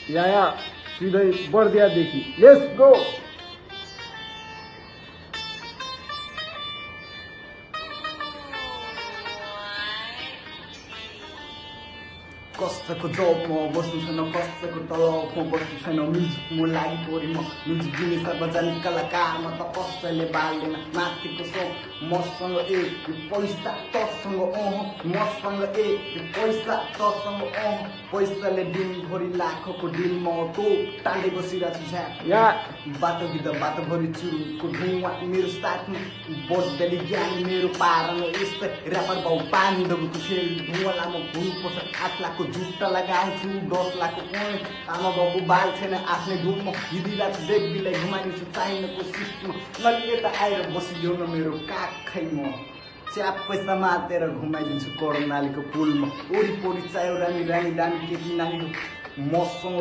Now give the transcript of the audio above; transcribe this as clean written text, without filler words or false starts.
यहाँ सिधै बर्दियादेखि let's go. कसैको जबमा बस्नु छैन, कसैको तलबमा बस्नु छैन। म्युजिकमा लागि परेँ म, म्युजिक दिने सार्वजनिक कलाकार म त कसैले बाल्दैन माथिको सोच मसँग ए पैसा तसँग मसँग ए पैसा तसँग पैसाले दिनभरि लाखको दिनमा तो टाँडे बसिरहेको छु यहाँ बाटो बित्दा बाटोभरि चुरुको धुवा मेरो साथमा बस्दै ज्ञान मेरो पारमा यस्तै ऱ्यापर भाउ पाण्डवको खेल धुवा लामो घुम्नुपर्छ 8 लाखको जुत्ता लगाउँछु 10 लाखको पोइन्ट आमा बाबु बाल छैन आफ्नै घुममा हिँडिरहेको छु बेबीलाई घुमाइदिन्छु चाइनाको सिटमा नलिए त आएर बसियो न मेरो काखैमा च्याप पैसा मातेर घुमाइदिन्छु कर्णालीको पुलमा वरिपरि चायो रानी रानी दामी केटी नानी मसँग